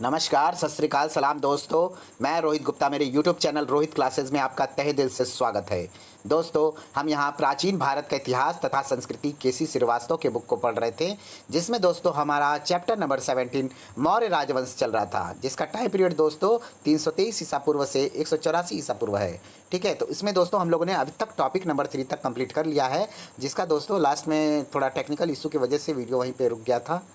नमस्कार, सत श्री अकाल, सलाम दोस्तों। मैं रोहित गुप्ता, मेरे YouTube चैनल रोहित क्लासेस में आपका तहे दिल से स्वागत है। दोस्तों, हम यहाँ प्राचीन भारत का इतिहास तथा संस्कृति केसी श्रीवास्तव के बुक को पढ़ रहे थे, जिसमें दोस्तों हमारा चैप्टर नंबर 17 मौर्य राजवंश चल रहा था, जिसका टाइम पीरियड दोस्तों 323 ईसा पूर्व से 184 ईसा पूर्व है। ठीक है, तो इसमें दोस्तों हम लोगों ने अभी तक टॉपिक नंबर 3 तक कंप्लीट कर लिया है, जिसका दोस्तों लास्ट में थोड़ा टेक्निकल इशू की वजह से वीडियो वहीं पर रुक गया था।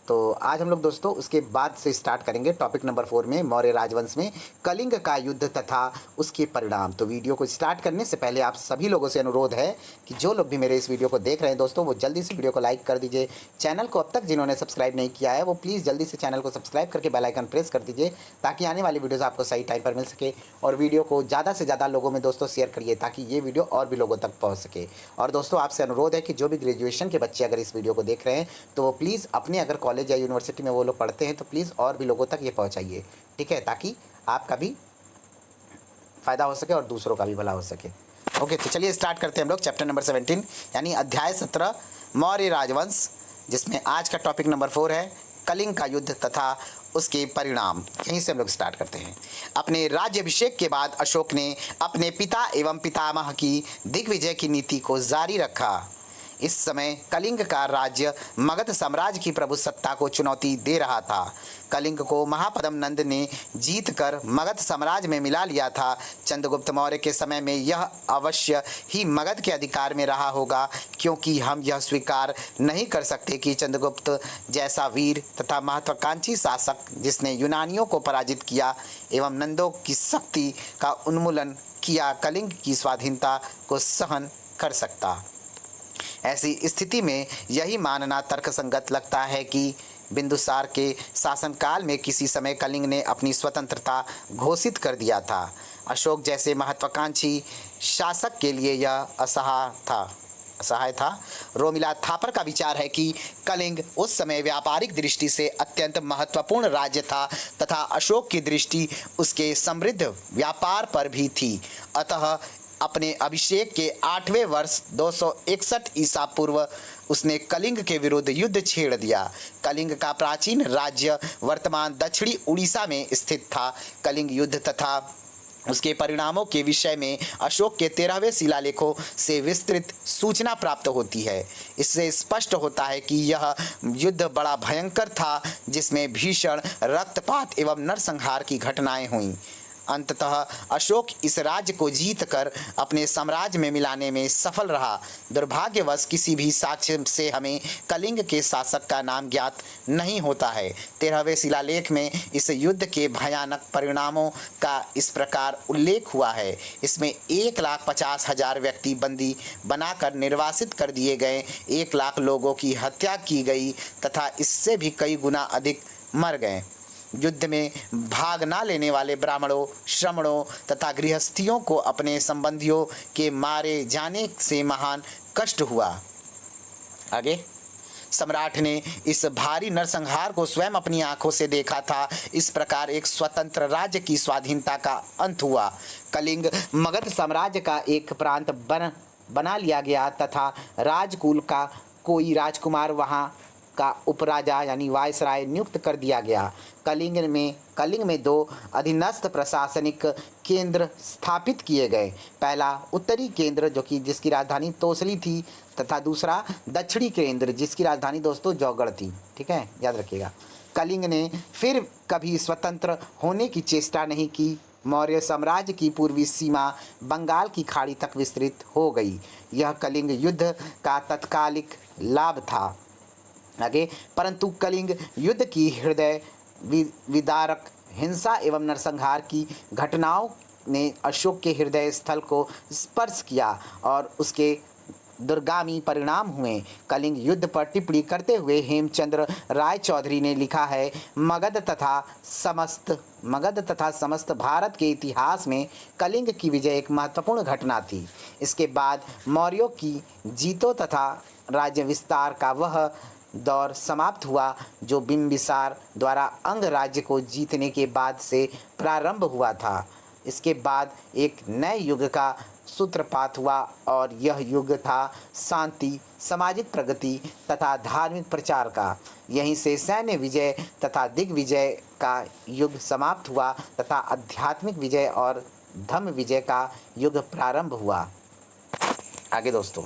तो आज हम लोग दोस्तों उसके बाद से स्टार्ट करेंगे टॉपिक नंबर 4 में मौर्य राजवंश में कलिंग का युद्ध तथा उसके परिणाम। तो वीडियो को स्टार्ट करने से पहले आप सभी लोगों से अनुरोध है कि जो लोग भी मेरे इस वीडियो को देख रहे हैं दोस्तों, वो जल्दी से वीडियो को लाइक कर दीजिए। चैनल को अब तक जिन्होंने सब्सक्राइब नहीं किया है वो प्लीज़ जल्दी से चैनल को सब्सक्राइब करके बेल आइकन प्रेस कर दीजिए, ताकि आने वाली वीडियोज़ आपको सही टाइम पर मिल सके। और वीडियो को ज़्यादा से ज़्यादा लोगों में दोस्तों शेयर करिए, ताकि ये वीडियो और भी लोगों तक पहुँच सके। और दोस्तों आपसे अनुरोध है कि जो भी ग्रेजुएशन के बच्चे अगर इस वीडियो को देख रहे हैं तो वो प्लीज़ अपने अगर कॉलेज या यूनिवर्सिटी में वो लोग पढ़ते हैं तो प्लीज़ और भी लोगों तक ये पहुंचाइए। ठीक है, ताकि आपका भी फ़ायदा हो सके और दूसरों का भी भला हो सके। ओके, तो चलिए स्टार्ट करते हैं हम लोग चैप्टर नंबर 17 यानी अध्याय 17 मौर्य राजवंश, जिसमें आज का टॉपिक नंबर 4 है कलिंग का युद्ध तथा उसके परिणाम। यहीं से हम लोग स्टार्ट करते हैं। अपने राज्याभिषेक के बाद अशोक ने अपने पिता एवं पितामह की दिग्विजय की नीति को जारी रखा। इस समय कलिंग का राज्य मगध साम्राज्य की प्रभुसत्ता को चुनौती दे रहा था। कलिंग को महापद्म नंद ने जीतकर मगध साम्राज्य में मिला लिया था। चंद्रगुप्त मौर्य के समय में यह अवश्य ही मगध के अधिकार में रहा होगा, क्योंकि हम यह स्वीकार नहीं कर सकते कि चंद्रगुप्त जैसा वीर तथा महत्वाकांक्षी शासक, जिसने यूनानियों को पराजित किया एवं नंदों की शक्ति का उन्मूलन किया, कलिंग की स्वाधीनता को सहन कर सकता। ऐसी स्थिति में यही मानना तर्कसंगत लगता है कि बिंदुसार के शासनकाल में किसी समय कलिंग ने अपनी स्वतंत्रता घोषित कर दिया था। अशोक जैसे महत्वाकांक्षी शासक के लिए यह असहाय था। रोमिला थापर का विचार है कि कलिंग उस समय व्यापारिक दृष्टि से अत्यंत महत्वपूर्ण राज्य था तथा अशोक की दृष्टि उसके समृद्ध व्यापार पर भी थी। अतः अपने अभिषेक के 8वें वर्ष 261 ईसा पूर्व उसने कलिंग के विरुद्ध युद्ध छेड़ दिया। कलिंग का प्राचीन राज्य वर्तमान दक्षिणी उड़ीसा में स्थित था। कलिंग युद्ध तथा उसके परिणामों के विषय में अशोक के 13वें शिलालेखों से विस्तृत सूचना प्राप्त होती है। इससे स्पष्ट होता है कि यह युद्ध बड़ा भयंकर था, जिसमें भीषण रक्तपात एवं नरसंहार की घटनाएं हुईं। अंततः अशोक इस राज्य को जीतकर अपने साम्राज्य में मिलाने में सफल रहा। दुर्भाग्यवश किसी भी साक्ष्य से हमें कलिंग के शासक का नाम ज्ञात नहीं होता है। 13वें शिलालेख में इस युद्ध के भयानक परिणामों का इस प्रकार उल्लेख हुआ है। इसमें 1,50,000 व्यक्ति बंदी बनाकर निर्वासित कर दिए गए, 1 लाख लोगों की हत्या की गई तथा इससे भी कई गुना अधिक मर गए। युद्ध में भाग न लेने वाले ब्राह्मणों, श्रमणों तथा गृहस्थियों को अपने संबंधियों के मारे जाने से महान कष्ट हुआ। आगे, सम्राट ने इस भारी नरसंहार को स्वयं अपनी आंखों से देखा था। इस प्रकार एक स्वतंत्र राज्य की स्वाधीनता का अंत हुआ। कलिंग मगध साम्राज्य का एक प्रांत बना लिया गया तथा राजकुल का कोई राजकुमार वहाँ का उपराजा यानी वायसराय नियुक्त कर दिया गया। कलिंग में 2 अधीनस्थ प्रशासनिक केंद्र स्थापित किए गए। पहला उत्तरी केंद्र जिसकी राजधानी तोसली थी तथा दूसरा दक्षिणी केंद्र जिसकी राजधानी दोस्तों जौगढ़ थी। ठीक है, याद रखिएगा। कलिंग ने फिर कभी स्वतंत्र होने की चेष्टा नहीं की। मौर्य साम्राज्य की पूर्वी सीमा बंगाल की खाड़ी तक विस्तृत हो गई। यह कलिंग युद्ध का तत्कालिक लाभ था। आगे, परंतु कलिंग युद्ध की हृदय विदारक हिंसा एवं नरसंहार की घटनाओं ने अशोक के हृदय स्थल को स्पर्श किया और उसके दुर्गामी परिणाम हुए। कलिंग युद्ध पर टिप्पणी करते हुए हेमचंद्र राय चौधरी ने लिखा है, मगध तथा समस्त भारत के इतिहास में कलिंग की विजय एक महत्वपूर्ण घटना थी। इसके बाद मौर्यों की जीतों तथा राज्य विस्तार का वह दौर समाप्त हुआ जो बिंबिसार द्वारा अंग राज्य को जीतने के बाद से प्रारंभ हुआ था। इसके बाद एक नए युग का सूत्रपात हुआ और यह युग था शांति, सामाजिक प्रगति तथा धार्मिक प्रचार का। यहीं से सैन्य विजय तथा दिग्विजय का युग समाप्त हुआ तथा आध्यात्मिक विजय और धम्म विजय का युग प्रारंभ हुआ। आगे दोस्तों,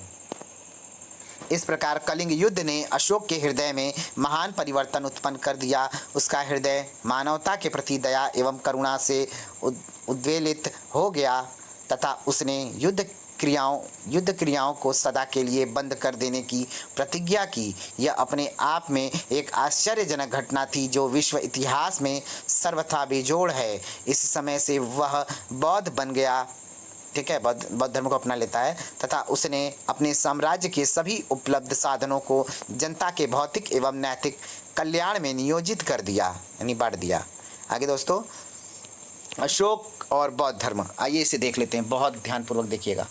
इस प्रकार कलिंग युद्ध ने अशोक के हृदय में महान परिवर्तन उत्पन्न कर दिया। उसका हृदय मानवता के प्रति दया एवं करुणा से उद्वेलित हो गया तथा उसने युद्ध क्रियाओं को सदा के लिए बंद कर देने की प्रतिज्ञा की। यह अपने आप में एक आश्चर्यजनक घटना थी जो विश्व इतिहास में सर्वथा बेजोड़ है। इस समय से वह बौद्ध बन गया, ठीक है, बौद्ध धर्म को अपना लेता है तथा उसने अपने साम्राज्य के सभी उपलब्ध साधनों को जनता के भौतिक एवं नैतिक कल्याण में नियोजित कर दिया, यानी बांट दिया। आगे दोस्तों, अशोक और बौद्ध धर्म, आइए इसे देख लेते हैं, बहुत ध्यानपूर्वक देखिएगा।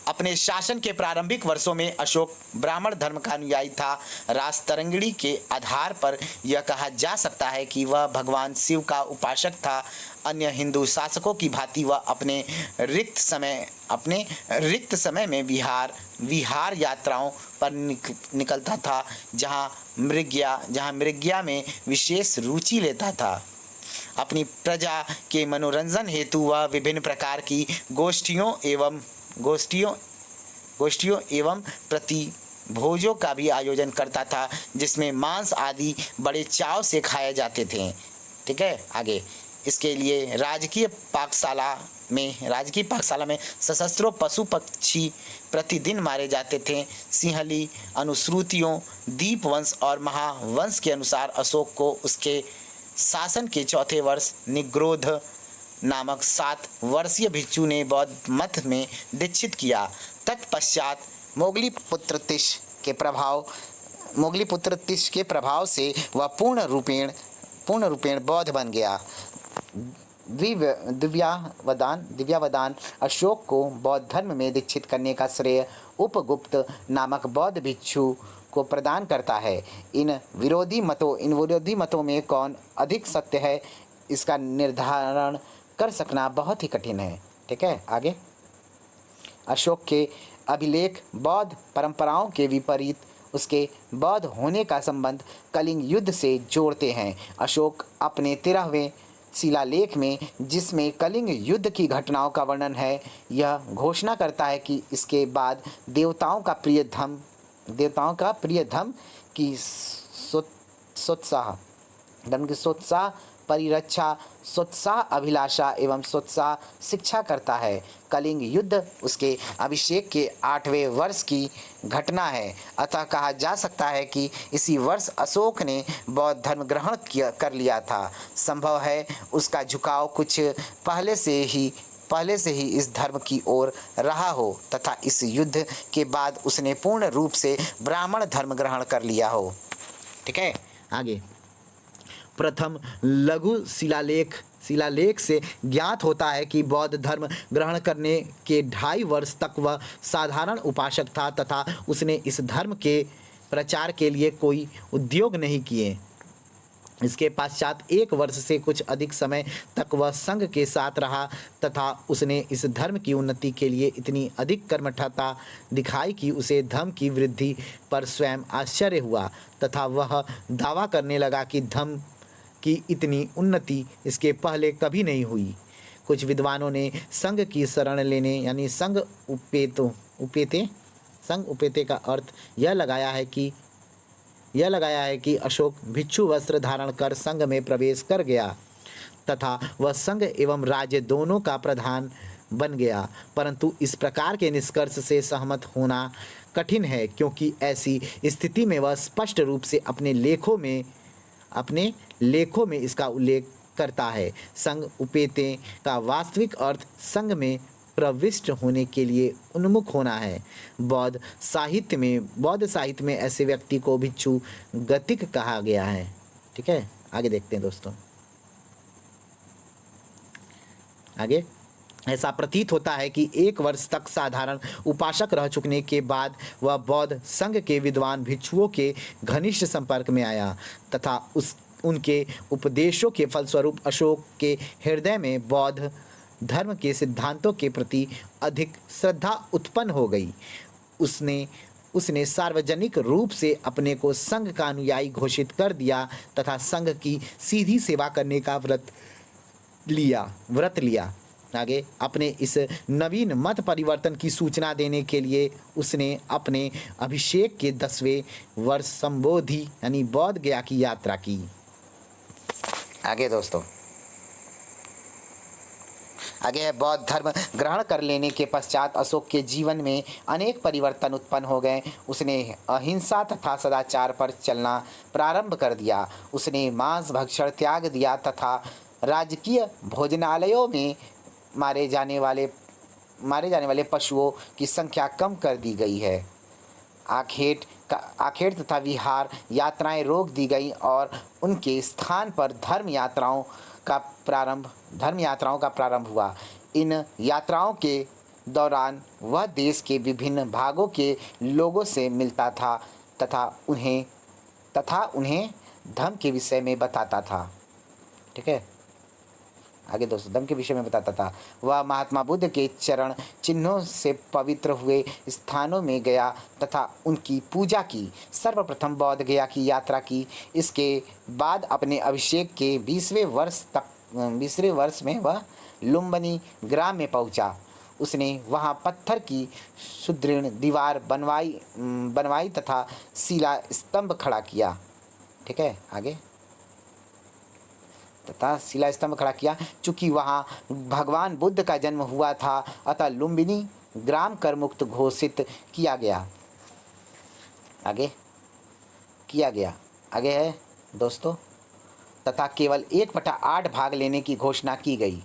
अपने शासन के प्रारंभिक वर्षों में अशोक ब्राह्मण धर्म का अनुयायी था। राजतरंगिणी के आधार पर यह कहा जा सकता है कि वह भगवान शिव का उपासक था। अन्य हिंदू शासकों की भांति वह अपने रिक्त समय में विहार यात्राओं पर निकलता था, जहां मृग्या में विशेष रुचि लेता था। अपनी प्रजा के मनोरंजन हेतु वह विभिन्न प्रकार की गोष्ठियों एवं प्रतिभोजों का भी आयोजन करता था, जिसमें मांस आदि बड़े चाव से खाए जाते थे। ठीक है, आगे इसके लिए राजकीय पाकशाला में सशस्त्रों पशु पक्षी प्रतिदिन मारे जाते थे। सिंहली अनुश्रुतियों, दीपवंश और महावंश के अनुसार अशोक को उसके शासन के चौथे वर्ष निग्रोध नामक 7 वर्षीय भिक्षु ने बौद्ध मत में दीक्षित किया। तत्पश्चात मोगलीपुत्र तिष के प्रभाव से वह पूर्ण रूपेण बौद्ध बन गया। दिव्यावदान अशोक को बौद्ध धर्म में दीक्षित करने का श्रेय उपगुप्त नामक बौद्ध भिक्षु को प्रदान करता है। इन विरोधी मतों में कौन अधिक सत्य है, इसका निर्धारण कर सकना बहुत ही कठिन है। ठीक है, आगे अशोक के अभिलेख बौद्ध परंपराओं के विपरीत उसके बौद्ध होने का संबंध कलिंग युद्ध से जोड़ते हैं। अशोक अपने 13वें शिलालेख में, जिसमें कलिंग युद्ध की घटनाओं का वर्णन है, यह घोषणा करता है कि इसके बाद देवताओं का प्रिय धर्म की सोत्साह परिरक्षा, सोत्साह अभिलाषा एवं सोत्साह शिक्षा करता है। कलिंग युद्ध उसके अभिषेक के 8वें वर्ष की घटना है। अतः कहा जा सकता है कि इसी वर्ष अशोक ने बौद्ध धर्म ग्रहण कर लिया था। संभव है उसका झुकाव कुछ पहले से ही इस धर्म की ओर रहा हो तथा इस युद्ध के बाद उसने पूर्ण रूप से ब्राह्मण धर्म ग्रहण कर लिया हो। ठीक है, आगे प्रथम लघु शिलालेख से ज्ञात होता है कि बौद्ध धर्म ग्रहण करने के 2.5 वर्ष तक वह साधारण उपासक था तथा उसने इस धर्म के प्रचार के लिए कोई उद्योग नहीं किए। इसके पश्चात 1 वर्ष से कुछ अधिक समय तक वह संघ के साथ रहा तथा उसने इस धर्म की उन्नति के लिए इतनी अधिक कर्मठता दिखाई कि उसे धर्म की वृद्धि पर स्वयं आश्चर्य हुआ तथा वह दावा करने लगा कि धर्म की इतनी उन्नति इसके पहले कभी नहीं हुई। कुछ विद्वानों ने संघ की शरण लेने यानी संघ उपेते का अर्थ यह लगाया है कि अशोक भिक्षु वस्त्र धारण कर संघ में प्रवेश कर गया तथा वह संघ एवं राज्य दोनों का प्रधान बन गया, परंतु इस प्रकार के निष्कर्ष से सहमत होना कठिन है, क्योंकि ऐसी स्थिति में वह स्पष्ट रूप से अपने लेखों में इसका उल्लेख करता है। संघ उपेते का वास्तविक अर्थ संघ में प्रविष्ट होने के लिए उन्मुख होना है। बौद्ध साहित्य में ऐसे व्यक्ति को भिक्षु गतिक कहा गया है। ठीक है, आगे देखते हैं दोस्तों। आगे ऐसा प्रतीत होता है कि 1 वर्ष तक साधारण उपासक रह चुकने के बाद वह बौद्ध संघ के विद्वान भिक्षुओं के घनिष्ठ संपर्क में आया तथा उनके उपदेशों के फलस्वरूप अशोक के हृदय में बौद्ध धर्म के सिद्धांतों के प्रति अधिक श्रद्धा उत्पन्न हो गई। उसने उसने सार्वजनिक रूप से अपने को संघ का अनुयायी घोषित कर दिया तथा संघ की सीधी सेवा करने का व्रत लिया। आगे, अपने इस नवीन मत परिवर्तन की सूचना देने के लिए उसने अपने अभिषेक के 10वें वर्ष संबोधि यानी बौद्ध गया की यात्रा की। आगे दोस्तों, आगे है, बौद्ध धर्म ग्रहण कर लेने के पश्चात अशोक के जीवन में अनेक परिवर्तन उत्पन्न हो गए। उसने अहिंसा तथा सदाचार पर चलना प्रारंभ कर दिया। उसने मांस भक्षण त्याग दिया तथा राजकीय भोजनालयों में मारे जाने वाले पशुओं की संख्या कम कर दी गई है। आखेट तथा विहार यात्राएं रोक दी गई और उनके स्थान पर धर्म यात्राओं का प्रारंभ हुआ। इन यात्राओं के दौरान वह देश के विभिन्न भागों के लोगों से मिलता था तथा उन्हें धर्म के विषय में बताता था। ठीक है, आगे दोस्तों, धर्म के विषय में बताता था। वह महात्मा बुद्ध के चरण चिन्हों से पवित्र हुए स्थानों में गया तथा उनकी पूजा की। सर्वप्रथम बौद्ध गया की यात्रा की। इसके बाद अपने अभिषेक के 20वें वर्ष में वह लुम्बिनी ग्राम में पहुंचा। उसने वहां पत्थर की सुदृढ़ दीवार बनवाई तथा शिला स्तंभ खड़ा किया। ठीक है, आगे, तथा शिला स्तंभ खड़ा किया। चूँकि वहाँ भगवान बुद्ध का जन्म हुआ था, अतः लुम्बिनी ग्राम कर मुक्त घोषित किया गया। आगे है दोस्तों, तथा केवल 1/8 भाग लेने की घोषणा की गई।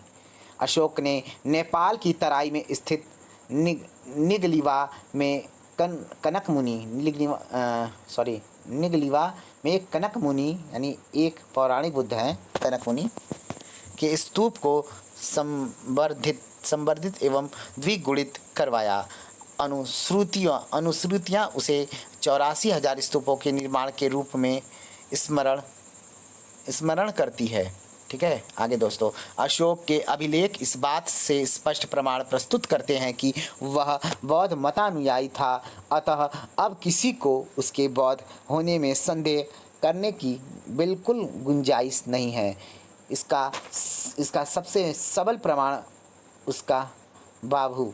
अशोक ने नेपाल की तराई में स्थित निगलिवा में निगलिवा में एक कनक मुनि यानी एक पौराणिक बुद्ध हैं कनक मुनि के स्तूप को संवर्धित एवं द्विगुणित करवाया। अनुश्रुतियाँ उसे 84,000 स्तूपों के निर्माण के रूप में स्मरण करती है। ठीक है, आगे दोस्तों, अशोक के अभिलेख इस बात से स्पष्ट प्रमाण प्रस्तुत करते हैं कि वह बौद्ध मतानुयायी था। अतः अब किसी को उसके बौद्ध होने में संदेह करने की बिल्कुल गुंजाइश नहीं है। इसका सबसे सबल प्रमाण उसका बाबू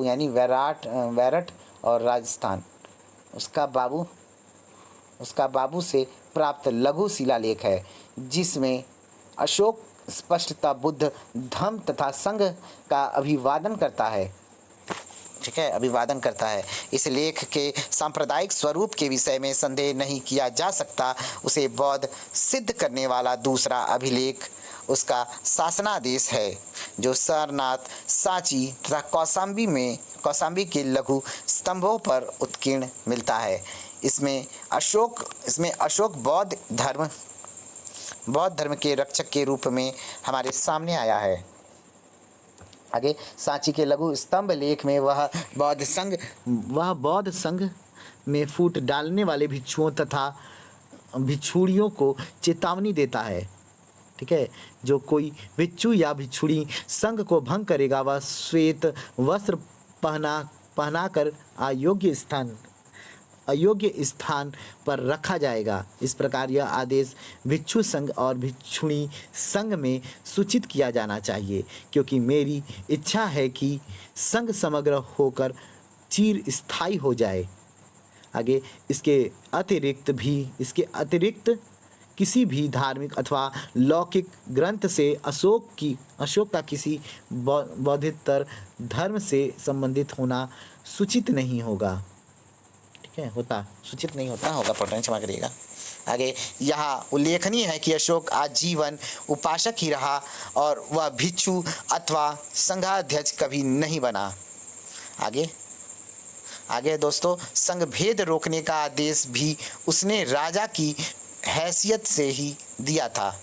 यानी वैरट और राजस्थान उसका बाबू से प्राप्त लघु शिलालेख है, जिसमें अशोक स्पष्टतः बुद्ध धम्म तथा संघ का अभिवादन करता है। ठीक है, अभिवादन करता है। इस लेख के सांप्रदायिक स्वरूप के विषय में संदेह नहीं किया जा सकता। उसे बौद्ध सिद्ध करने वाला दूसरा अभिलेख उसका शासनादेश है, जो सारनाथ, सांची तथा कौशाम्बी के लघु स्तंभों पर उत्कीर्ण मिलता है। इसमें अशोक बौद्ध धर्म के रक्षक के रूप में हमारे सामने आया है। आगे, सांची के लघु स्तंभ लेख में वह बौद्ध संघ में फूट डालने वाले भिक्षुओं तथा भिक्षुड़ियों को चेतावनी देता है। ठीक है, जो कोई भिक्षु या भिक्षुड़ी संघ को भंग करेगा वह श्वेत वस्त्र पहनाकर अयोग्य स्थान पर रखा जाएगा। इस प्रकार यह आदेश भिक्षु संघ और भिक्षुणी संघ में सूचित किया जाना चाहिए, क्योंकि मेरी इच्छा है कि संघ समग्र होकर चिर स्थायी हो जाए। आगे, इसके अतिरिक्त किसी भी धार्मिक अथवा लौकिक ग्रंथ से अशोक का किसी बौद्धेतर धर्म से संबंधित होना सूचित नहीं होगा। ठीक है, सूचित नहीं होगा, पढ़ने क्षमा करिएगा। आगे, यहाँ उल्लेखनीय है कि अशोक आजीवन उपासक ही रहा और वह भिक्षु अथवा संघाध्यक्ष कभी नहीं बना। आगे दोस्तों, संघ भेद रोकने का आदेश भी उसने राजा की हैसियत से ही दिया था।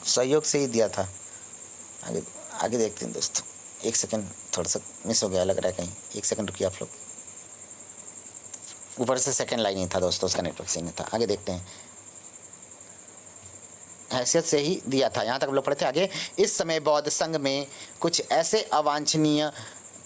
सहयोग से ही दिया था। आगे देखते हैं दोस्तों। एक सेकंड, थोड़ा सा मिस हो गया लग रहा है कहीं। एक सेकंड रुकिए आप लोग। ऊपर से सेकंड लाइन ही था दोस्तों, उसका नेटवर्क सही नहीं था। आगे देखते हैं। हैसियत से ही दिया था। यहाँ तक हम लोग पढ़ते आगे। इस समय बौद्ध संघ में कुछ ऐसे अवांछनीय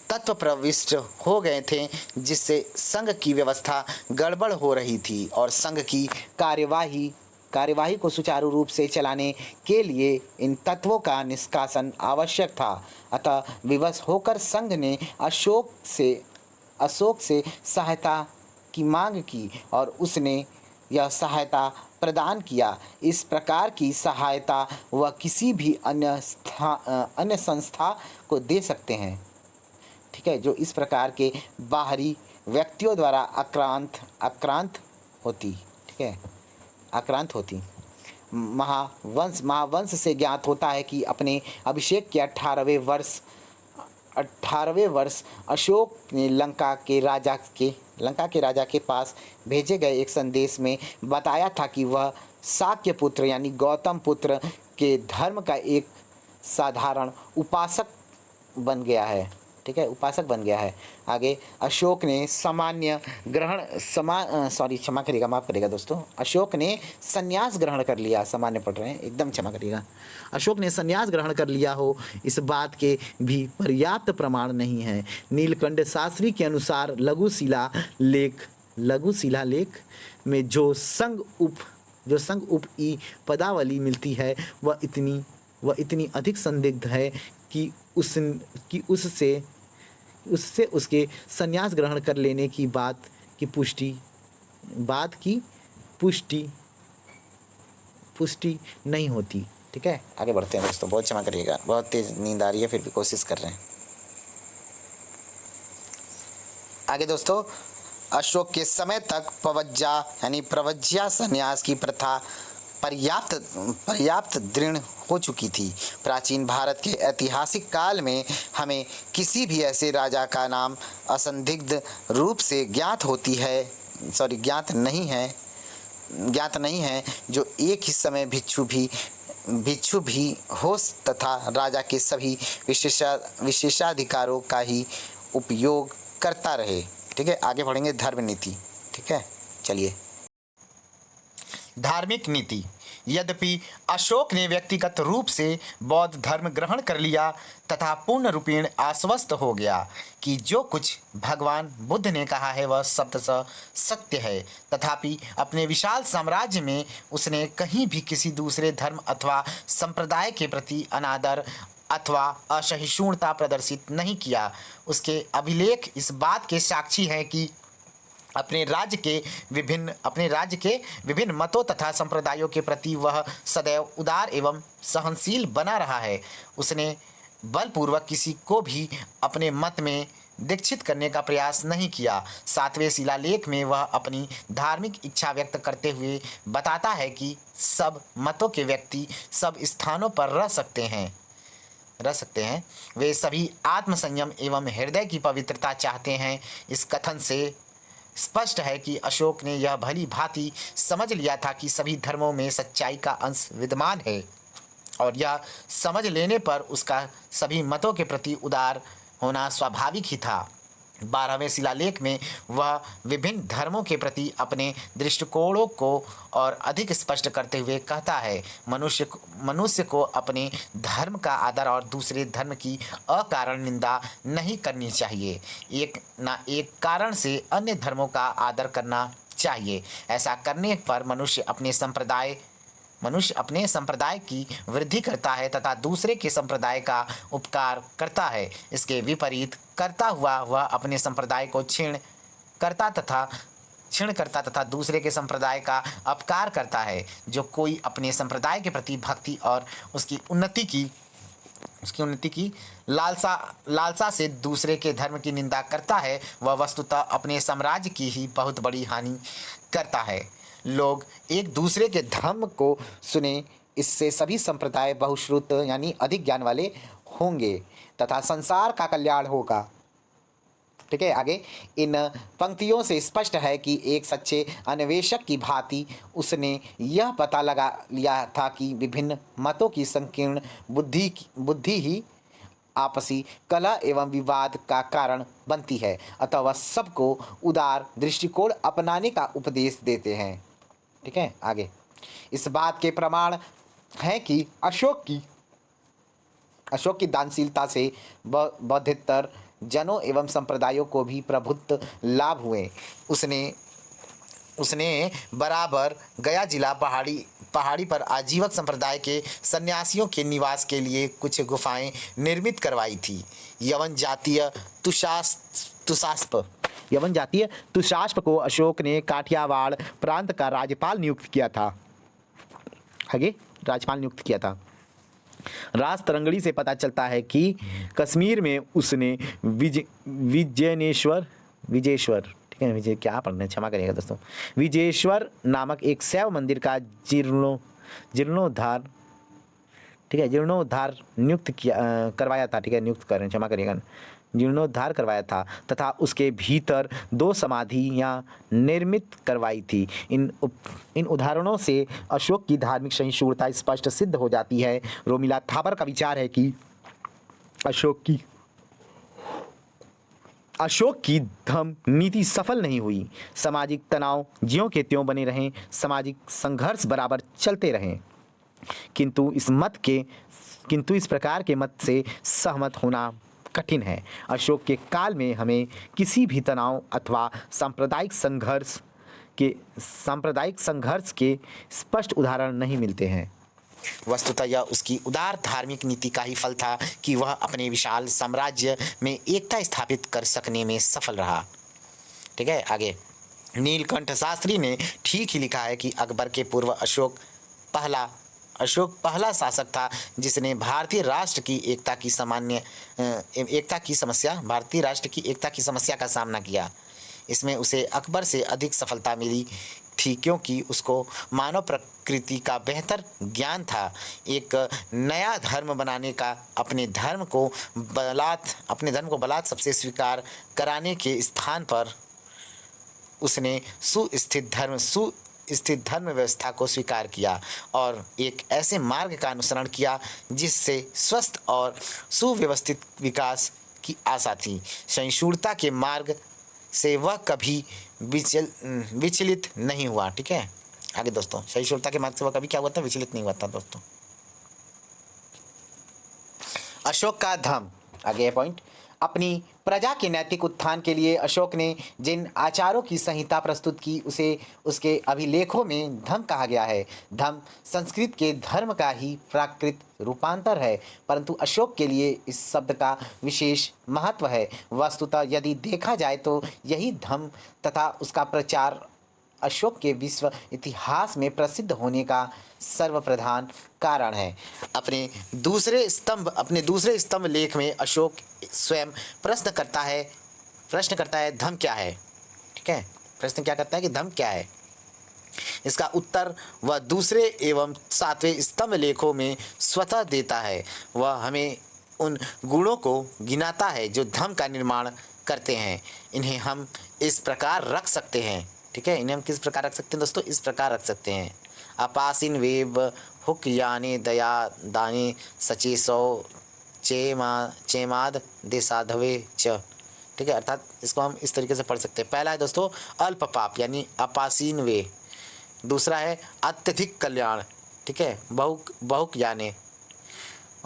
तत्व प्रविष्ट हो गए थे जिससे संघ की व्यवस्था गड़बड़ हो रही थी और संघ की कार्यवाही को सुचारू रूप से चलाने के लिए इन तत्वों का निष्कासन आवश्यक था। अतः विवश होकर संघ ने अशोक से सहायता की मांग की और उसने यह सहायता प्रदान किया। इस प्रकार की सहायता वह किसी भी अन्य संस्था को दे सकते हैं, ठीक है, जो इस प्रकार के बाहरी व्यक्तियों द्वारा आक्रांत होती, ठीक है, आक्रांत होती। महावंश से ज्ञात होता है कि अपने अभिषेक के 18वें वर्ष अशोक ने लंका के राजा के पास भेजे गए एक संदेश में बताया था कि वह शाक्य पुत्र यानी गौतम पुत्र के धर्म का एक साधारण उपासक बन गया है, ठीक है, उपासक बन गया है। आगे अशोक ने क्षमा करिएगा, माफ़ करिएगा दोस्तों। अशोक ने संन्यास ग्रहण कर लिया, सामान्य पढ़ रहे हैं, एकदम क्षमा करिएगा। अशोक ने संन्यास ग्रहण कर लिया हो, इस बात के भी पर्याप्त प्रमाण नहीं है। नीलकंठ शास्त्री के अनुसार लघु शिलालेख में जो संग उप ई पदावली मिलती है वह इतनी अधिक संदिग्ध है कि उससे उसके संन्यास ग्रहण कर लेने की बात की पुष्टि नहीं होती, ठीक है। आगे बढ़ते हैं दोस्तों, बहुत क्षमा करिएगा, बहुत तेज नींद आ रही है, फिर भी कोशिश कर रहे हैं। आगे दोस्तों, अशोक के समय तक प्रवज्या संन्यास की प्रथा पर्याप्त दृढ़ हो चुकी थी। प्राचीन भारत के ऐतिहासिक काल में हमें किसी भी ऐसे राजा का नाम असंदिग्ध रूप से ज्ञात नहीं है जो एक ही समय भिक्षु भी हो तथा राजा के सभी विशेषाधिकारों का ही उपयोग करता रहे, ठीक है। आगे बढ़ेंगे धर्म नीति, ठीक है। चलिए, धार्मिक नीति। यद्यपि अशोक ने व्यक्तिगत रूप से बौद्ध धर्म ग्रहण कर लिया तथा पूर्ण रूपेण आश्वस्त हो गया कि जो कुछ भगवान बुद्ध ने कहा है वह शब्दशः सत्य है, तथापि अपने विशाल साम्राज्य में उसने कहीं भी किसी दूसरे धर्म अथवा संप्रदाय के प्रति अनादर अथवा असहिष्णुता प्रदर्शित नहीं किया। उसके अभिलेख इस बात के साक्षी हैं कि अपने राज्य के विभिन्न मतों तथा संप्रदायों के प्रति वह सदैव उदार एवं सहनशील बना रहा है। उसने बलपूर्वक किसी को भी अपने मत में दीक्षित करने का प्रयास नहीं किया। 7वें शिलालेख में वह अपनी धार्मिक इच्छा व्यक्त करते हुए बताता है कि सब मतों के व्यक्ति सब स्थानों पर रह सकते हैं। वे सभी आत्मसंयम एवं हृदय की पवित्रता चाहते हैं। इस कथन से स्पष्ट है कि अशोक ने यह भली भांति समझ लिया था कि सभी धर्मों में सच्चाई का अंश विद्यमान है और यह समझ लेने पर उसका सभी मतों के प्रति उदार होना स्वाभाविक ही था। 12वें शिलालेख में वह विभिन्न धर्मों के प्रति अपने दृष्टिकोणों को और अधिक स्पष्ट करते हुए कहता है, मनुष्य को अपने धर्म का आदर और दूसरे धर्म की अकारण निंदा नहीं करनी चाहिए। एक कारण से अन्य धर्मों का आदर करना चाहिए। ऐसा करने पर मनुष्य अपने संप्रदाय की वृद्धि करता है तथा दूसरे के संप्रदाय का उपकार करता है। इसके विपरीत करता हुआ वह अपने संप्रदाय को क्षीण करता तथा दूसरे के संप्रदाय का अपकार करता है। जो कोई अपने संप्रदाय के प्रति भक्ति और उसकी उन्नति की लालसा से दूसरे के धर्म की निंदा करता है, वह वस्तुतः अपने साम्राज्य की ही बहुत बड़ी हानि करता है। लोग एक दूसरे के धर्म को सुने, इससे सभी संप्रदाय बहुश्रुत यानी अधिक ज्ञान वाले होंगे तथा संसार का कल्याण होगा, ठीक है। आगे इन पंक्तियों से स्पष्ट है कि एक सच्चे अन्वेषक की भांति उसने यह पता लगा लिया था कि विभिन्न मतों की संकीर्ण बुद्धि ही आपसी कलह एवं विवाद का कारण बनती है। अतः वह सबको उदार दृष्टिकोण अपनाने का उपदेश देते हैं, ठीक है। आगे इस बात के प्रमाण है कि अशोक की दानशीलता से बौद्धिकतर जनों एवं संप्रदायों को भी प्रभुत्व लाभ हुए। उसने उसने बराबर गया जिला पहाड़ी पर आजीवक संप्रदाय के सन्यासियों के निवास के लिए कुछ गुफाएं निर्मित करवाई थी। यवन जातीय तुषास्प को अशोक ने काठियावाड़ प्रांत का राज्यपाल नियुक्त किया था। राज तरंगड़ी से पता चलता है कि कश्मीर में उसने विजयेश्वर, ठीक है, विजय क्या पढ़ना है क्षमा करिएगा दोस्तों, विजयेश्वर नामक एक शैव मंदिर का जीर्णोद्धार, ठीक है, जीर्णोद्धार करवाया था, ठीक है, क्षमा करिएगा, जीर्णोद्धार करवाया था तथा उसके भीतर 2 समाधियां निर्मित करवाई थी। इन उदाहरणों से अशोक की धार्मिक सहिष्णुता स्पष्ट सिद्ध हो जाती है। रोमिला थापर का विचार है कि अशोक की धम्म नीति सफल नहीं हुई। सामाजिक तनाव ज्यों के त्यों बने रहें, सामाजिक संघर्ष बराबर चलते रहें, किंतु इस प्रकार के मत से सहमत होना कठिन है। अशोक के काल में हमें किसी भी तनाव अथवा सांप्रदायिक संघर्ष के स्पष्ट उदाहरण नहीं मिलते हैं। वस्तुतः यह उसकी उदार धार्मिक नीति का ही फल था कि वह अपने विशाल साम्राज्य में एकता स्थापित कर सकने में सफल रहा। ठीक है, आगे नीलकंठ शास्त्री ने ठीक ही लिखा है कि अकबर के पूर्व अशोक पहला शासक था जिसने भारतीय राष्ट्र की एकता की समस्या का सामना किया। इसमें उसे अकबर से अधिक सफलता मिली थी क्योंकि उसको मानव प्रकृति का बेहतर ज्ञान था। एक नया धर्म बनाने का अपने धर्म को बलात् सबसे स्वीकार कराने के स्थान पर उसने सुस्थित धर्म व्यवस्था को स्वीकार किया और एक ऐसे मार्ग का अनुसरण किया जिससे स्वस्थ और सुव्यवस्थित विकास की आशा थी। सहिष्णुता के मार्ग से वह कभी विचलित नहीं हुआ। ठीक है, आगे दोस्तों, सहिष्णुता के मार्ग से वह कभी क्या हुआ था, विचलित नहीं हुआ था दोस्तों। अशोक का धम्म, आगे पॉइंट, अपनी प्रजा के नैतिक उत्थान के लिए अशोक ने जिन आचारों की संहिता प्रस्तुत की उसे उसके अभिलेखों में धम्म कहा गया है। धम्म संस्कृत के धर्म का ही प्राकृत रूपांतर है, परंतु अशोक के लिए इस शब्द का विशेष महत्व है। वस्तुतः यदि देखा जाए तो यही धम्म तथा उसका प्रचार अशोक के विश्व इतिहास में प्रसिद्ध होने का सर्वप्रधान कारण है। अपने दूसरे स्तंभ लेख में अशोक स्वयं प्रश्न करता है धम्म क्या है। ठीक है, प्रश्न क्या करता है कि धम्म क्या है। इसका उत्तर वह दूसरे एवं 7वें स्तंभ लेखों में स्वतः देता है। वह हमें उन गुणों को गिनाता है जो धम्म का निर्माण करते हैं। इन्हें हम इस प्रकार रख सकते हैं। ठीक है, इन्हें हम किस प्रकार रख सकते हैं दोस्तों, इस प्रकार रख सकते हैं। अपासिन वेब हुक याने दया दाने सचे सौ चेमाद देसाधवे च। ठीक है, अर्थात इसको हम इस तरीके से पढ़ सकते हैं। पहला है दोस्तों अल्प पाप यानी अपासीन वे, दूसरा है अत्यधिक कल्याण, ठीक है, बहुक याने,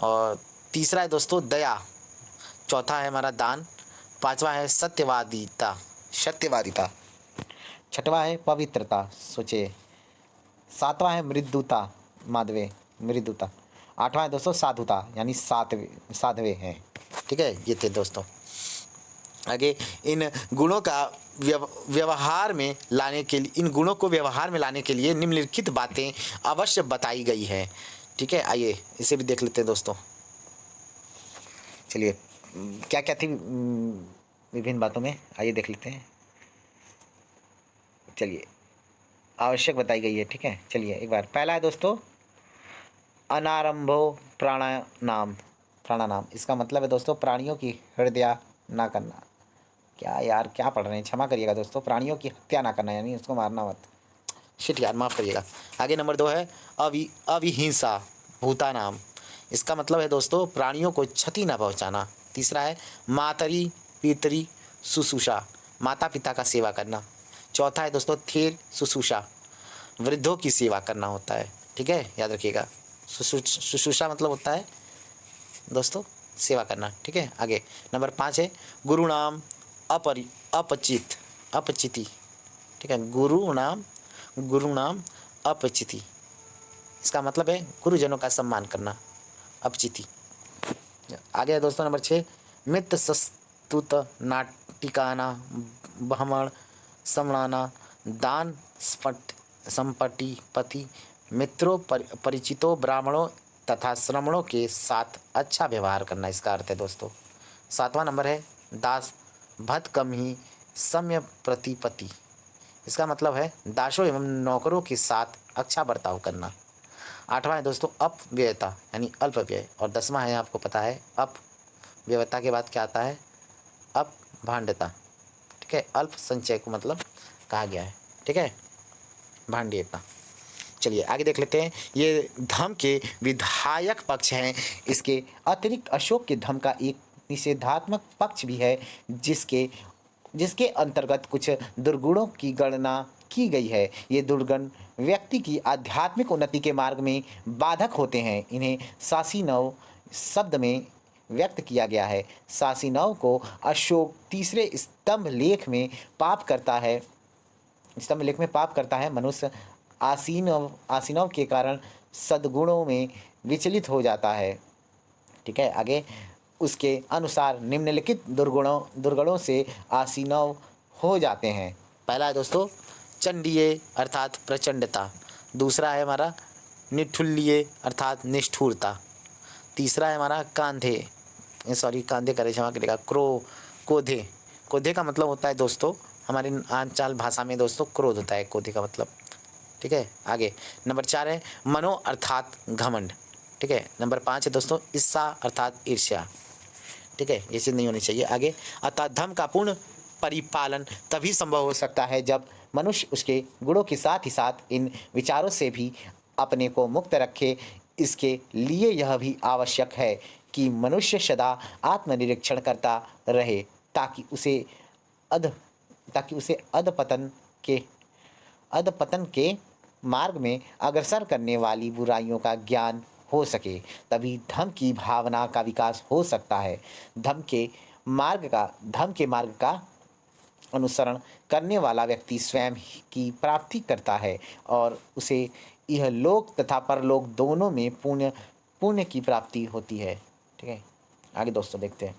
और तीसरा है दोस्तों दया, चौथा है हमारा दान, पांचवा है सत्यवादिता, छठवां है पवित्रता, सोचिए, सातवां है मृदुता, आठवां है दोस्तों साधुता यानी साधवे हैं। ठीक है, ये थे दोस्तों। आगे इन गुणों को व्यवहार में लाने के लिए निम्नलिखित बातें अवश्य बताई गई है। ठीक है, आइए इसे भी देख लेते हैं दोस्तों। चलिए क्या क्या थी विभिन्न बातों में, आइए देख लेते हैं। चलिए आवश्यक बताई गई है। ठीक है, चलिए एक बार पहला है दोस्तों अनारंभो प्राणानाम। इसका मतलब है दोस्तों प्राणियों की हत्या ना करना। क्या यार क्या पढ़ रहे हैं, क्षमा करिएगा दोस्तों, प्राणियों की हत्या ना करना यानी उसको मारना मत। शिट यार माफ़ करिएगा। आगे नंबर 2 है अविहिंसा भूतानाम। इसका मतलब है दोस्तों प्राणियों को क्षति ना पहुंचाना। तीसरा है मातरी पितरी शुश्रूषा, माता पिता का सेवा करना। चौथा है दोस्तों थेर शुश्रूषा, वृद्धों की सेवा करना होता है। ठीक है, याद रखिएगा। शुश्रूषा मतलब होता है दोस्तों सेवा करना। ठीक है, आगे नंबर 5 है गुरुणाम अपचिति। ठीक है, गुरुणाम अपचिति, इसका मतलब है गुरुजनों का सम्मान करना, अपचिति। आगे है दोस्तों नंबर 6 मित्र सस्तुत नाटिकाना भ्रमण समणाना दान संपत्ति पति मित्रों परिचितों ब्राह्मणों तथा श्रमणों के साथ अच्छा व्यवहार करना, इसका अर्थ है दोस्तों। 7वां नंबर है दास भत कम ही सम्य प्रतिपति, इसका मतलब है दासों एवं नौकरों के साथ अच्छा बर्ताव करना। 8वां है दोस्तों अपव्ययता यानी अल्प व्यय, और 10वां है आपको पता है अपव्ययता के बाद क्या आता है अपभांडता। ठीक है, अल्प संचय को मतलब कहा गया है। ठीक है, भांड्यता। चलिए आगे देख लेते हैं, ये धम्म के विधायक पक्ष हैं। इसके अतिरिक्त अशोक के धम्म का एक निषेधात्मक पक्ष भी है जिसके जिसके अंतर्गत कुछ दुर्गुणों की गणना की गई है। ये दुर्गुण व्यक्ति की आध्यात्मिक उन्नति के मार्ग में बाधक होते हैं। इन्हें शासीनव शब्द में व्यक्त किया गया है। शासीनव को अशोक तीसरे स्तंभ लेख में पाप करता है। मनुष्य आसीनव के कारण सद्गुणों में विचलित हो जाता है। ठीक है, आगे उसके अनुसार निम्नलिखित दुर्गुणों से आसीनव हो जाते हैं। पहला है दोस्तों चंडीय अर्थात प्रचंडता। दूसरा है हमारा निठुल्य अर्थात निष्ठुरता। तीसरा है हमारा कांधे करे क्षमा करेगा क्रोधे का मतलब होता है दोस्तों हमारी आंचल भाषा में दोस्तों क्रोध होता है क्रोधे का मतलब। ठीक है, आगे नंबर 4 है मनो अर्थात घमंड। ठीक है, नंबर 5 है दोस्तों ईर्ष्या अर्थात ईर्ष्या। ठीक है, ये चीज़ नहीं होनी चाहिए। आगे अतः धर्म का पूर्ण परिपालन तभी संभव हो सकता है जब मनुष्य उसके गुणों के साथ ही साथ इन विचारों से भी अपने को मुक्त रखे। इसके लिए यह भी आवश्यक है कि मनुष्य सदा आत्मनिरीक्षण करता रहे ताकि उसे अधपतन के मार्ग में अग्रसर करने वाली बुराइयों का ज्ञान हो सके। तभी धम्म की भावना का विकास हो सकता है। धम्म के मार्ग का अनुसरण करने वाला व्यक्ति स्वयं की प्राप्ति करता है और उसे यह लोक तथा परलोक दोनों में पुण्य की प्राप्ति होती है। ठीक है, आगे दोस्तों देखते हैं।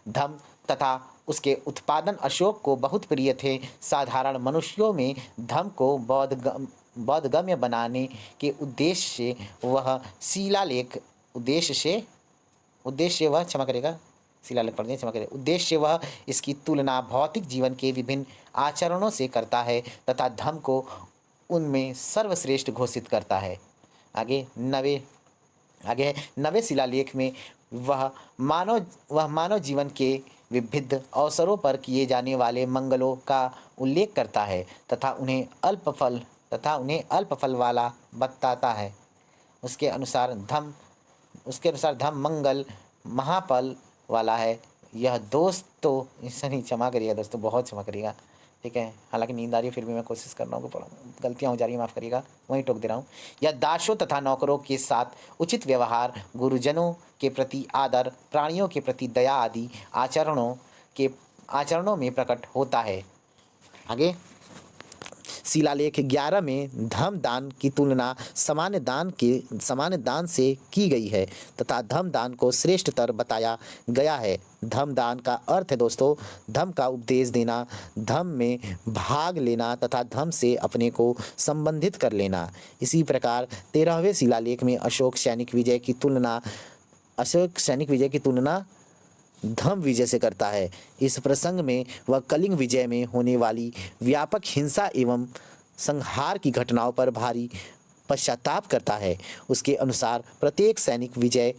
धम्म तथा उसके उत्पादन अशोक को बहुत प्रिय थे। साधारण मनुष्यों में धम्म को बोधगम्य बनाने के उद्देश्य वह इसकी तुलना भौतिक जीवन के विभिन्न आचरणों से करता है तथा धम्म को उनमें सर्वश्रेष्ठ घोषित करता है। आगे नवे शिलालेख में वह मानव जीवन के विविध अवसरों पर किए जाने वाले मंगलों का उल्लेख करता है तथा उन्हें अल्प फल वाला बताता है। उसके अनुसार धम्म मंगल महाफल वाला है। यह दोस्तों क्षमा करिएगा दोस्तों, बहुत क्षमा करिएगा। ठीक है, हालांकि नींद आ रही है फिर भी मैं कोशिश कर रहा हूँ, गलतियाँ हो जा रही है, माफ़ करिएगा, वहीं टोक दे रहा हूँ। यह दासों तथा नौकरों के साथ उचित व्यवहार, गुरुजनों के प्रति आदर, प्राणियों के प्रति दया आदि आचरणों में प्रकट होता है। आगे शिलालेख 11 में धम्म दान की तुलना सामान्य दान से की गई है तथा धम्म दान को श्रेष्ठतर बताया गया है। धम्म दान का अर्थ है दोस्तों धम्म का उपदेश देना, धम्म में भाग लेना तथा धम्म से अपने को संबंधित कर लेना। इसी प्रकार 13वें शिलालेख में अशोक सैनिक विजय की तुलना धम्म विजय से करता है। इस प्रसंग में वह कलिंग विजय में होने वाली व्यापक हिंसा एवं संहार की घटनाओं पर भारी पश्चाताप करता है। उसके अनुसार प्रत्येक सैनिक विजय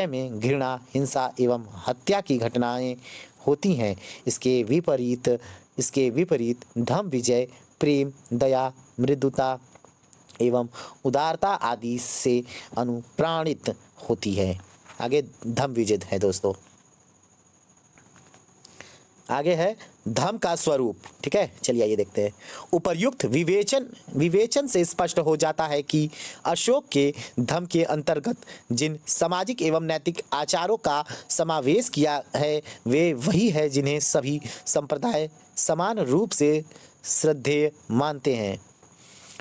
में घृणा, हिंसा एवं हत्या की घटनाएं होती हैं। इसके विपरीत धम्म विजय प्रेम, दया, मृदुता एवं उदारता आदि से अनुप्राणित होती है। आगे धम्म विजय है दोस्तों। आगे है धम का स्वरूप। ठीक है, चलिए आइए देखते हैं। उपर्युक्त विवेचन से स्पष्ट हो जाता है कि अशोक के धम के अंतर्गत जिन सामाजिक एवं नैतिक आचारों का समावेश किया है वे वही है जिन्हें सभी संप्रदाय समान रूप से श्रद्धेय मानते हैं।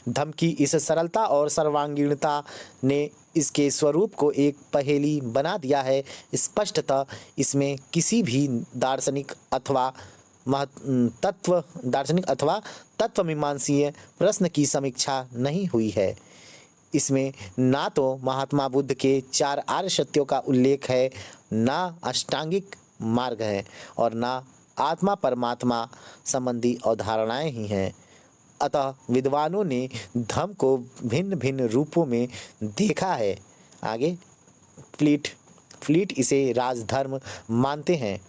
धम की इस सरलता और सर्वांगीणता ने इसके स्वरूप को एक पहेली बना दिया है। स्पष्टतः इसमें किसी भी दार्शनिक अथवा तत्वमीमांसीय प्रश्न की समीक्षा नहीं हुई है। इसमें ना तो महात्मा बुद्ध के 4 आर्य सत्यों का उल्लेख है, ना अष्टांगिक मार्ग है और ना आत्मा परमात्मा संबंधी अवधारणाएं ही हैं। अतः विद्वानों ने धम को भिन्न भिन्न रूपों में देखा है। आगे फ्लीट इसे राजधर्म मानते हैं,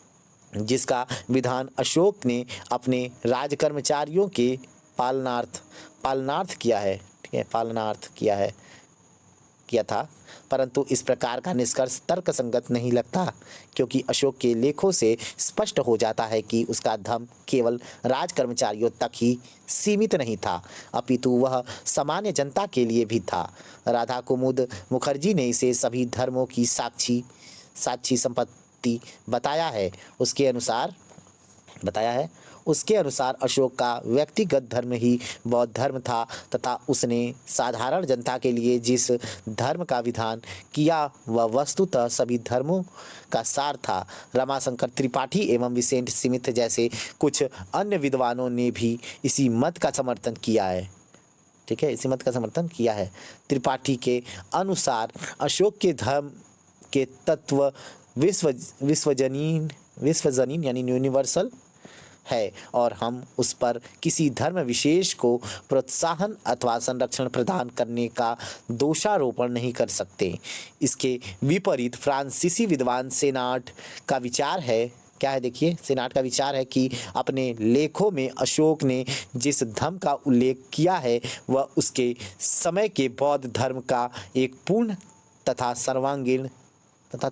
जिसका विधान अशोक ने अपने राजकर्मचारियों के पालनार्थ किया है। ठीक है, पालनार्थ किया था, परंतु इस प्रकार का निष्कर्ष तर्कसंगत नहीं लगता, क्योंकि अशोक के लेखों से स्पष्ट हो जाता है कि उसका धम केवल राजकर्मचारियों तक ही सीमित नहीं था, अपितु वह सामान्य जनता के लिए भी था। राधा कुमुद मुखर्जी ने इसे सभी धर्मों की साक्षी संपत्ति बताया है। उसके अनुसार अशोक का व्यक्तिगत धर्म ही बौद्ध धर्म था तथा उसने साधारण जनता के लिए जिस धर्म का विधान किया वह वस्तुतः सभी धर्मों का सार था। रमाशंकर त्रिपाठी एवं विसेंट स्मिथ जैसे कुछ अन्य विद्वानों ने भी इसी मत का समर्थन किया है। ठीक है, इसी मत का समर्थन किया है। त्रिपाठी के अनुसार अशोक के धर्म के तत्व विश्वजनीन यानी यूनिवर्सल है और हम उस पर किसी धर्म विशेष को प्रोत्साहन अथवा संरक्षण प्रदान करने का दोषारोपण नहीं कर सकते। इसके विपरीत फ्रांसीसी विद्वान सेनाट का विचार है, क्या है देखिए, सेनाट का विचार है कि अपने लेखों में अशोक ने जिस धर्म का उल्लेख किया है वह उसके समय के बौद्ध धर्म का एक पूर्ण तथा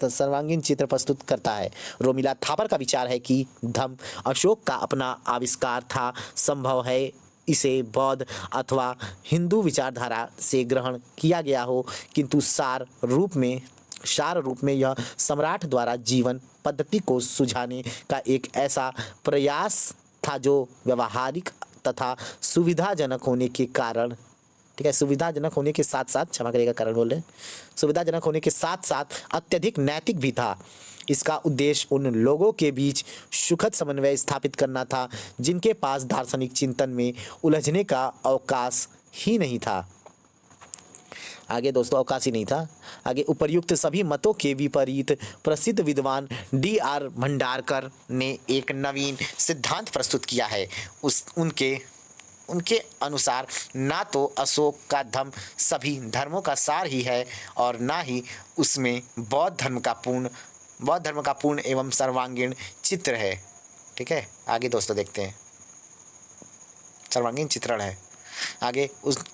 सर्वांगीण चित्र प्रस्तुत करता है। रोमिला थापर का विचार है कि धम्म अशोक का अपना आविष्कार था। संभव है इसे बौद्ध अथवा हिंदू विचारधारा से ग्रहण किया गया हो, किंतु सार रूप में यह सम्राट द्वारा जीवन पद्धति को सुझाने का एक ऐसा प्रयास था जो व्यवहारिक तथा सुविधाजनक होने के कारण, ठीक है, सुविधाजनक होने के साथ साथ, क्षमा करिएगा कारण बोल रहे हैं, सुविधाजनक होने के साथ साथ अत्यधिक नैतिक भी था। इसका उद्देश्य उन लोगों के बीच सुखद समन्वय स्थापित करना था जिनके पास दार्शनिक चिंतन में उलझने का अवकाश ही नहीं था। आगे दोस्तों, अवकाश ही नहीं था। आगे, उपर्युक्त सभी मतों के विपरीत प्रसिद्ध विद्वान D.R. भंडारकर ने एक नवीन सिद्धांत प्रस्तुत किया है। उनके अनुसार ना तो अशोक का धम्म सभी धर्मों का सार ही है और ना ही उसमें बौद्ध धर्म का पूर्ण एवं सर्वांगीण चित्र है। ठीक है, आगे दोस्तों देखते हैं, सर्वांगीण चित्रण है। आगे,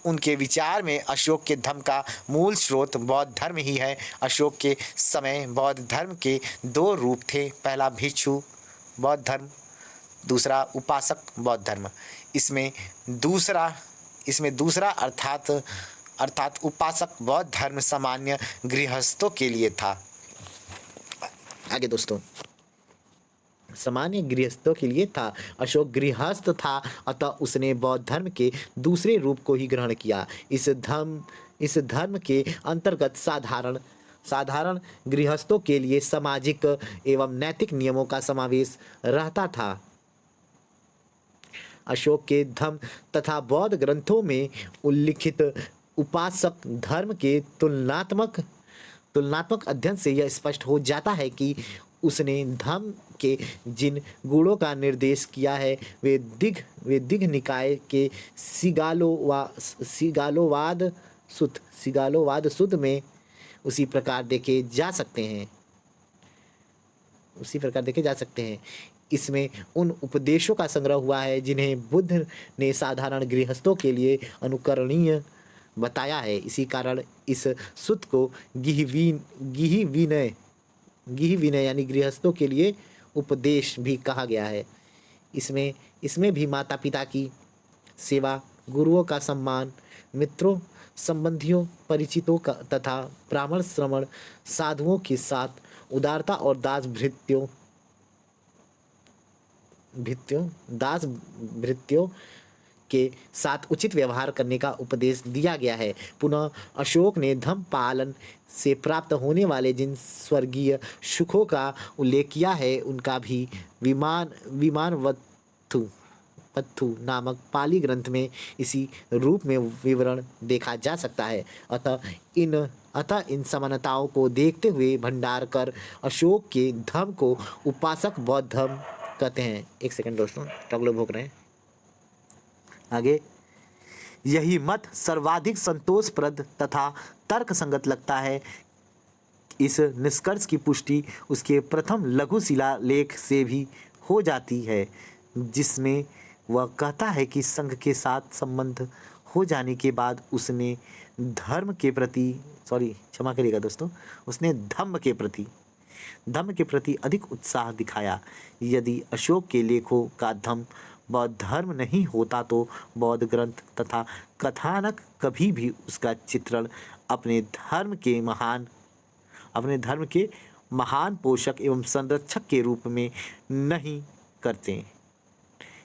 उनके विचार में अशोक के धर्म का मूल स्रोत बौद्ध धर्म ही है। अशोक के समय बौद्ध धर्म के 2 रूप थे, पहला भिक्षु बौद्ध धर्म, दूसरा उपासक बौद्ध धर्म। इसमें दूसरा अर्थात उपासक बौद्ध धर्म सामान्य गृहस्थों के लिए था। आगे दोस्तों, सामान्य गृहस्थों के लिए था। अशोक गृहस्थ था, अतः उसने बौद्ध धर्म के दूसरे रूप को ही ग्रहण किया। इस धर्म के अंतर्गत साधारण गृहस्थों के लिए सामाजिक एवं नैतिक नियमों का समावेश रहता था। अशोक के धम्म तथा बौद्ध ग्रंथों में उल्लिखित उपासक धर्म के तुलनात्मक अध्ययन से यह स्पष्ट हो जाता है कि उसने धम्म के जिन गुणों का निर्देश किया है वे दिघ निकाय के सिगालोवाद सुद में उसी प्रकार देखे जा सकते हैं। इसमें उन उपदेशों का संग्रह हुआ है जिन्हें बुद्ध ने साधारण गृहस्थों के लिए अनुकरणीय बताया है। इसी कारण इस सुत्त को गिहि विनय यानी गृहस्थों के लिए उपदेश भी कहा गया है। इसमें इसमें भी माता पिता की सेवा, गुरुओं का सम्मान, मित्रों, संबंधियों, परिचितों का तथा ब्राह्मण श्रमण साधुओं के साथ उदारता और दास भृत्यों के साथ उचित व्यवहार करने का उपदेश दिया गया है। पुनः अशोक ने धम्म पालन से प्राप्त होने वाले जिन स्वर्गीय सुखों का उल्लेख किया है उनका भी विमानवत्थु नामक पाली ग्रंथ में इसी रूप में विवरण देखा जा सकता है। अतः इन समानताओं को देखते हुए भंडारकर अशोक के धर्म को उपासक बौद्ध धर्म कहते हैं। एक सेकंड दोस्तों, टगलो भोग रहे हैं। आगे, यही मत सर्वाधिक संतोषप्रद तथा तर्क संगत लगता है। इस निष्कर्ष की पुष्टि उसके प्रथम लघु शिलालेख से भी हो जाती है, जिसमें वह कहता है कि संघ के साथ संबंध हो जाने के बाद उसने धर्म के प्रति क्षमा करिएगा दोस्तों, उसने धम्म के प्रति अधिक उत्साह दिखाया। यदि अशोक के लेखों का धम्म बौद्ध धर्म नहीं होता तो बौद्ध ग्रंथ तथा कथानक कभी भी उसका चित्रण अपने धर्म के महान पोषक एवं संरक्षक के रूप में नहीं करते।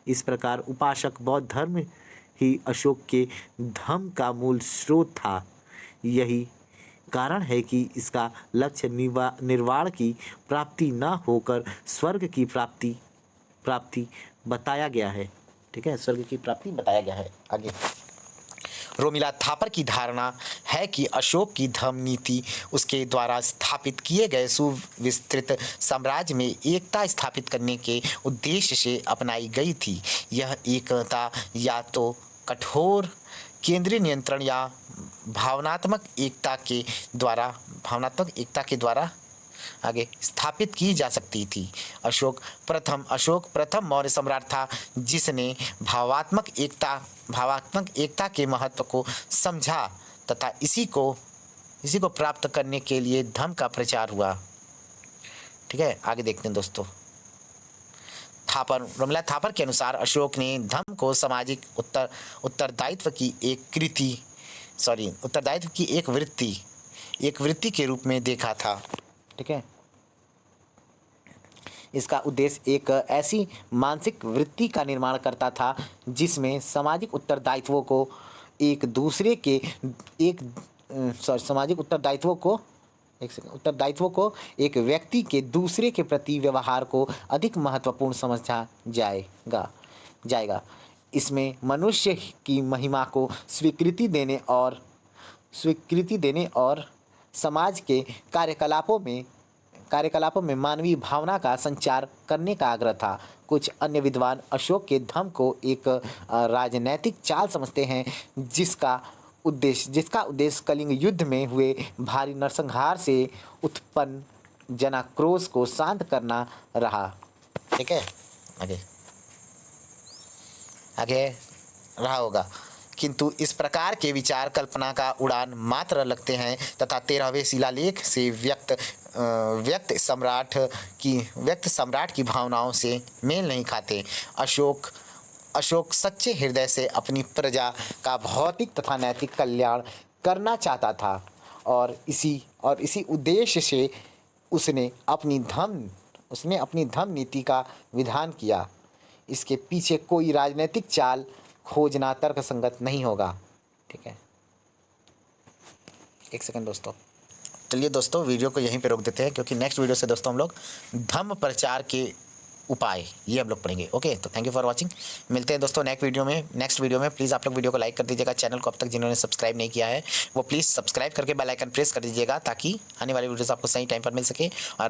इस प्रकार उपासक बौद्ध धर्म ही अशोक के धम्म का मूल स्रोत था। यही कारण है कि इसका लक्ष्य निर्वाण की प्राप्ति न होकर स्वर्ग की प्राप्ति बताया गया है। ठीक है, स्वर्ग की प्राप्ति बताया गया है। आगे, रोमिला थापर की धारणा है कि अशोक की धर्म नीति उसके द्वारा स्थापित किए गए सुविस्तृत साम्राज्य में एकता स्थापित करने के उद्देश्य से अपनाई गई थी। यह एकता या तो कठोर केंद्रीय नियंत्रण या भावनात्मक एकता के द्वारा आगे स्थापित की जा सकती थी। अशोक प्रथम मौर्य सम्राट था जिसने भावात्मक एकता के महत्व को समझा तथा इसी को प्राप्त करने के लिए धर्म का प्रचार हुआ। ठीक है, आगे देखते हैं दोस्तों। रोमिला थापर के अनुसार अशोक ने धर्म को सामाजिक उत्तरदायित्व की एक वृत्ति के रूप में देखा था। ठीक है, इसका उद्देश्य एक ऐसी मानसिक वृत्ति का निर्माण करता था जिसमें सामाजिक उत्तरदायित्वों को एक व्यक्ति के दूसरे के प्रति व्यवहार को अधिक महत्वपूर्ण समझा जाएगा। इसमें मनुष्य की महिमा को स्वीकृति देने और समाज के कार्यकलापों में मानवीय भावना का संचार करने का आग्रह था। कुछ अन्य विद्वान अशोक के धम्म को एक राजनैतिक चाल समझते हैं जिसका उद्देश्य कलिंग युद्ध में हुए भारी नरसंहार से उत्पन्न जनाक्रोश को शांत करना रहा। ठीक है, आगे रहा होगा, किंतु इस प्रकार के विचार कल्पना का उड़ान मात्र लगते हैं तथा 13वें शिलालेख से व्यक्त सम्राट की भावनाओं से मेल नहीं खाते। अशोक सच्चे हृदय से अपनी प्रजा का भौतिक तथा नैतिक कल्याण करना चाहता था और इसी उद्देश्य से उसने अपनी धर्म नीति का विधान किया। इसके पीछे कोई राजनीतिक चाल खोजना तर्कसंगत नहीं होगा। ठीक है, एक सेकंड दोस्तों, चलिए दोस्तों वीडियो को यहीं पे रोक देते हैं क्योंकि नेक्स्ट वीडियो से दोस्तों हम लोग धम्म प्रचार के उपाय ये हम लोग पढ़ेंगे। ओके, तो थैंक यू फॉर वाचिंग। मिलते हैं दोस्तों नेक्स्ट वीडियो में। प्लीज़ आप लोग वीडियो को लाइक कर दीजिएगा। चैनल को अब तक जिन्होंने सब्सक्राइब नहीं किया है वो प्लीज़ सब्सक्राइब करके बेल आइकन प्रेस कर दीजिएगा ताकि आने वाली वीडियोस आपको सही टाइम पर मिल सके। और